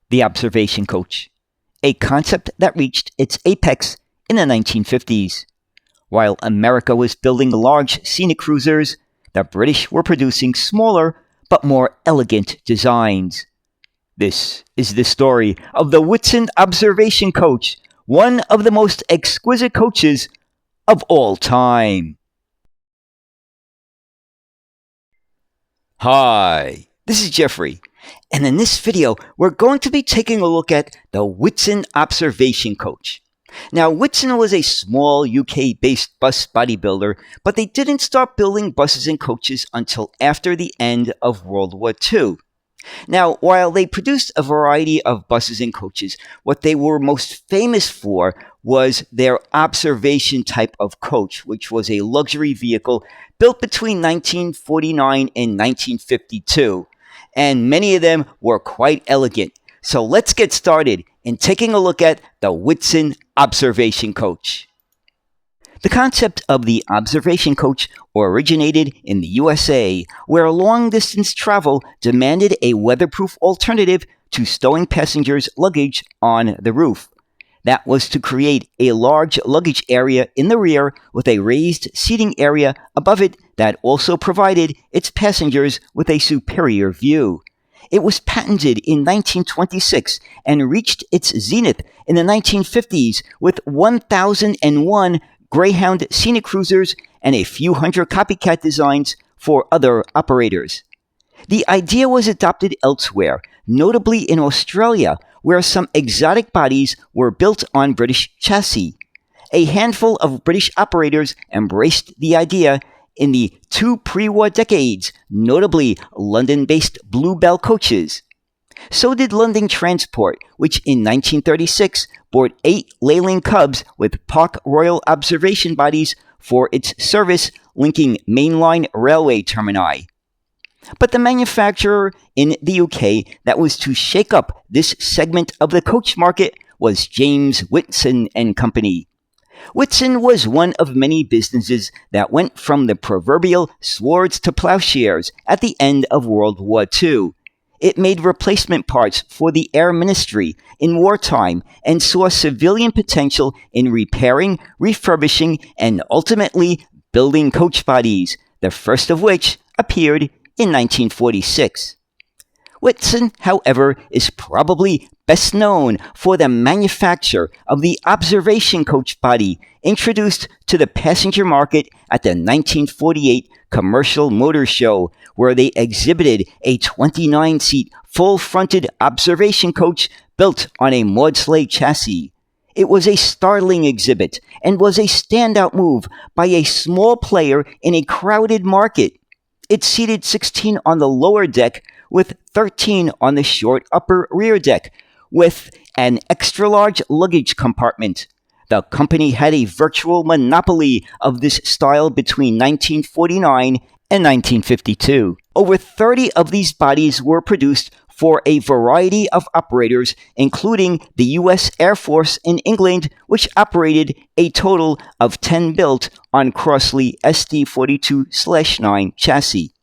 The observation coach, a concept that reached its apex in the 1950s. While America was building large scenic cruisers, the British were producing smaller but more elegant designs. This is the story of the Whitson Observation Coach, one of the most exquisite coaches of all time. Hi, this is Jeffrey, and in this video, we're going to be taking a look at the Whitson Observation Coach. Now, Whitson was a small UK-based bus bodybuilder, but they didn't start building buses and coaches until after the end of World War II. Now, while they produced a variety of buses and coaches, what they were most famous for was their observation type of coach, which was a luxury vehicle built between 1949 and 1952. And many of them were quite elegant. So let's get started in taking a look at the Whitson Observation Coach. The concept of the observation coach originated in the USA, where long-distance travel demanded a weatherproof alternative to stowing passengers' luggage on the roof. That was to create a large luggage area in the rear with a raised seating area above it that also provided its passengers with a superior view. It was patented in 1926 and reached its zenith in the 1950s with 1,001 Greyhound scenic cruisers and a few hundred copycat designs for other operators. The idea was adopted elsewhere, notably in Australia, where some exotic bodies were built on British chassis. A handful of British operators embraced the idea in the two pre-war decades, notably London-based Bluebell coaches. So did London Transport, which in 1936 bought 8 Leyland Cubs with Park Royal observation bodies for its service linking mainline railway termini. But the manufacturer in the UK that was to shake up this segment of the coach market was James Whitson and Company. Whitson was one of many businesses that went from the proverbial swords to plowshares at the end of World War II. It made replacement parts for the Air Ministry in wartime and saw civilian potential in repairing, refurbishing, and ultimately building coach bodies, the first of which appeared in 1946. Whitson, however, is probably best known for the manufacture of the observation coach body introduced to the passenger market at the 1948 Commercial Motor Show, where they exhibited a 29-seat full-fronted observation coach built on a Maudslay chassis. It was a startling exhibit and was a standout move by a small player in a crowded market. It seated 16 on the lower deck with 13 on the short upper rear deck, with an extra-large luggage compartment. The company had a virtual monopoly of this style between 1949 and 1952. Over 30 of these bodies were produced for a variety of operators, including the U.S. Air Force in England, which operated a total of 10 built on Crossley SD42/9 chassis.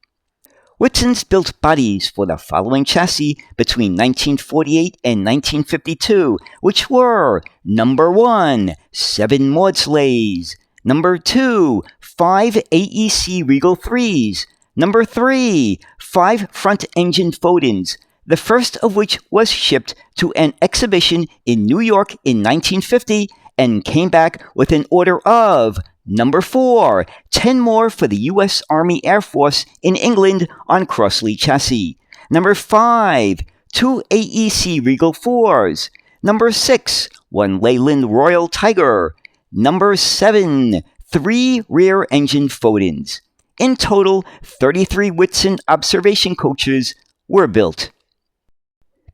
Whitson's built bodies for the following chassis between 1948 and 1952, which were number 1, 7 Maudsleys, number 2, 5 AEC Regal 3s, number 3, 5 front-engine Fodens, the first of which was shipped to an exhibition in New York in 1950 and came back with an order of number 4, 10 more for the U.S. Army Air Force in England on Crossley chassis. Number 5, 2 AEC Regal 4s. Number 6, 1 Leyland Royal Tiger. Number 7, 3 rear-engine Fodens. In total, 33 Whitson observation coaches were built.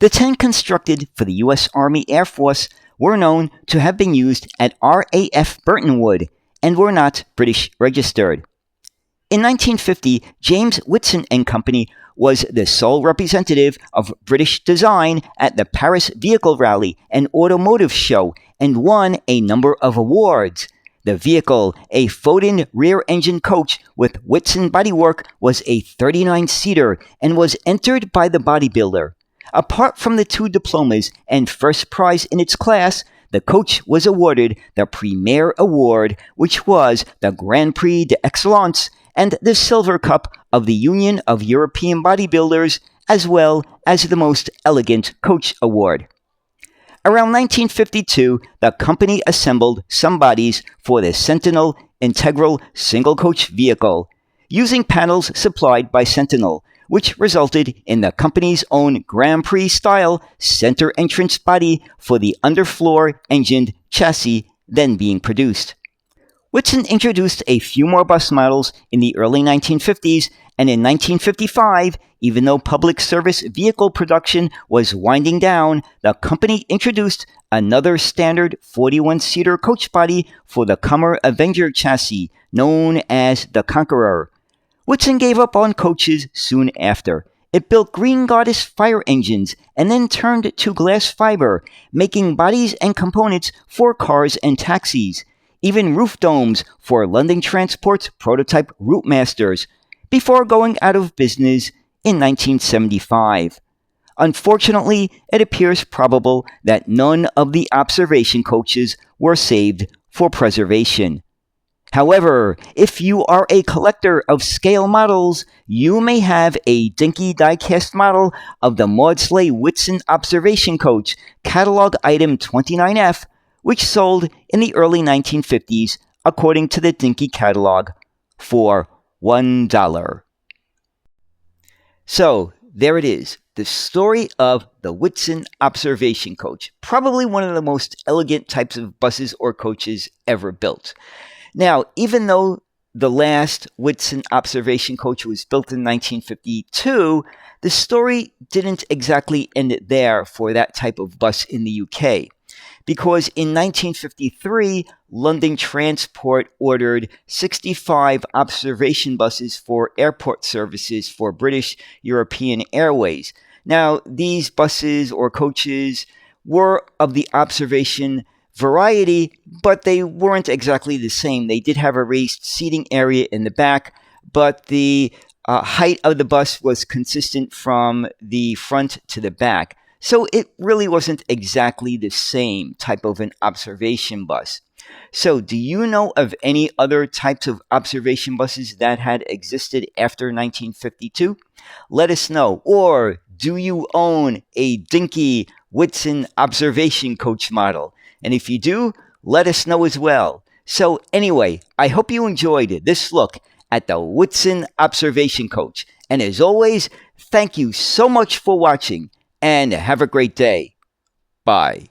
The 10 constructed for the U.S. Army Air Force were known to have been used at RAF Burtonwood and were not British registered. In 1950, James Whitson and Company was the sole representative of British design at the Paris Vehicle Rally and Automotive Show and won a number of awards. The vehicle, a Foden rear-engine coach with Whitson bodywork, was a 39-seater and was entered by the bodybuilder. Apart from the 2 diplomas and first prize in its class, the coach was awarded the Premier Award, which was the Grand Prix d'Excellence, and the Silver Cup of the Union of European Bodybuilders, as well as the Most Elegant Coach Award. Around 1952, the company assembled some bodies for the Sentinel Integral Single Coach Vehicle, using panels supplied by Sentinel, which resulted in the company's own Grand Prix-style center entrance body for the underfloor engined chassis then being produced. Whitson introduced a few more bus models in the early 1950s, and in 1955, even though public service vehicle production was winding down, the company introduced another standard 41-seater coach body for the Kummer Avenger chassis, known as the Conqueror. Whitson gave up on coaches soon after. It built Green Goddess fire engines and then turned to glass fiber, making bodies and components for cars and taxis, even roof domes for London Transport's prototype Routemasters, before going out of business in 1975. Unfortunately, it appears probable that none of the observation coaches were saved for preservation. However, if you are a collector of scale models, you may have a dinky die-cast model of the Maudslay Whitson Observation Coach, catalog item 29F, which sold in the early 1950s, according to the dinky catalog, for $1. So, there it is, the story of the Whitson Observation Coach, probably one of the most elegant types of buses or coaches ever built. Now, even though the last Whitson Observation Coach was built in 1952, the story didn't exactly end there for that type of bus in the UK, because in 1953, London Transport ordered 65 observation buses for airport services for British European Airways. Now, these buses or coaches were of the observation variety, but they weren't exactly the same. They did have a raised seating area in the back, but the height of the bus was consistent from the front to the back. So it really wasn't exactly the same type of an observation bus. So do you know of any other types of observation buses that had existed after 1952? Let us know. Or do you own a dinky Whitson Observation Coach model? And if you do, let us know as well. So anyway, I hope you enjoyed this look at the Whitson Observation Coach. And as always, thank you so much for watching and have a great day. Bye.